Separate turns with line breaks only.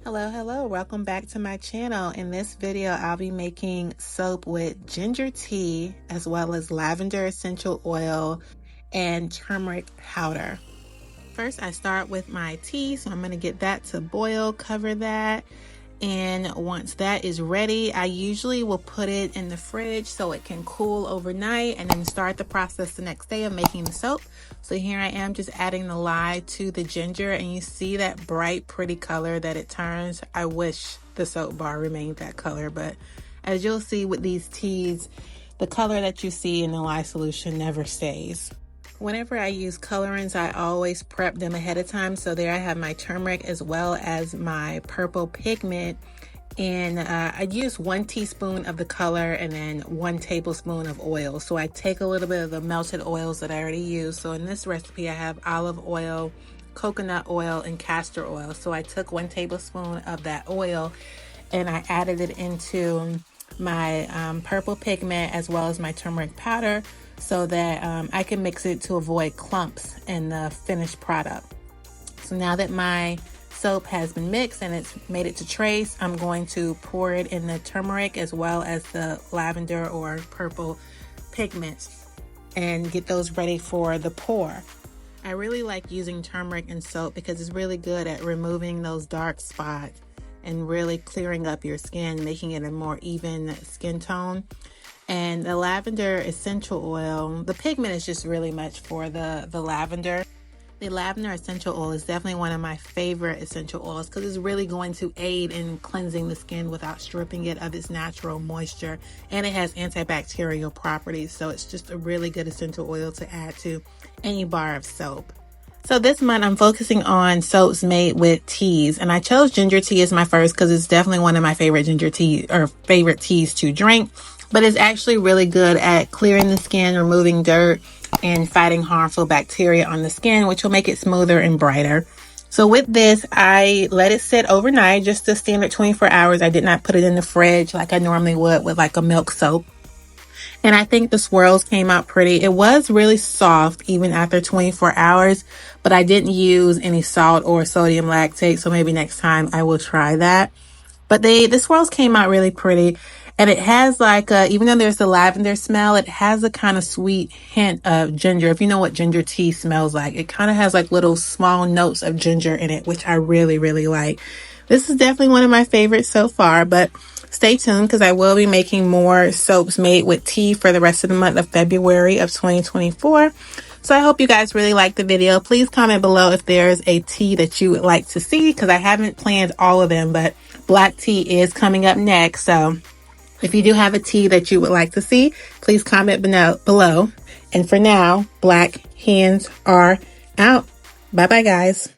Hello, welcome back to my channel. In this video, I'll be making soap with ginger tea as well as lavender essential oil and turmeric powder. First, I start with my tea, so I'm going to get that to boil, cover that. And once that is ready, I usually will put it in the fridge so it can cool overnight and then start the process the next day of making the soap. So here I am just adding the lye to the ginger, and you see that bright, pretty color that it turns. I wish the soap bar remained that color, but as you'll see with these teas, the color that you see in the lye solution never stays. Whenever I use colorants, I always prep them ahead of time. So there I have my turmeric as well as my purple pigment. And I use 1 teaspoon of the color and then 1 tablespoon of oil. So I take a little bit of the melted oils that I already used. So in this recipe, I have olive oil, coconut oil, and castor oil. So I took 1 tablespoon of that oil and I added it into my purple pigment as well as my turmeric powder, so that I can mix it to avoid clumps in the finished product. So now that my soap has been mixed and it's made it to trace, I'm going to pour it in the turmeric as well as the lavender or purple pigments and get those ready for the pour. I really like using turmeric in soap because it's really good at removing those dark spots and really clearing up your skin, making it a more even skin tone. And the lavender essential oil, the pigment is just really much for the lavender. The lavender essential oil is definitely one of my favorite essential oils because it's really going to aid in cleansing the skin without stripping it of its natural moisture. And it has antibacterial properties, so it's just a really good essential oil to add to any bar of soap. So this month I'm focusing on soaps made with teas, and I chose ginger tea as my first because it's definitely one of my favorite ginger tea or favorite teas to drink. But it's actually really good at clearing the skin, removing dirt, and fighting harmful bacteria on the skin, which will make it smoother and brighter. So with this, I let it sit overnight, just a standard 24 hours. I did not put it in the fridge like I normally would with like a milk soap. And I think the swirls came out pretty. It was really soft even after 24 hours, but I didn't use any salt or sodium lactate, so maybe next time I will try that. But the swirls came out really pretty. And it has like even though there's the lavender smell, it has a kind of sweet hint of ginger. If you know what ginger tea smells like, it kind of has like little small notes of ginger in it, which I really, really like. This is definitely one of my favorites so far, but stay tuned because I will be making more soaps made with tea for the rest of the month of February of 2024. So I hope you guys really like the video. Please comment below if there's a tea that you would like to see because I haven't planned all of them, but black tea is coming up next. So if you do have a tea that you would like to see, please comment below. And for now, black hands are out. Bye-bye, guys.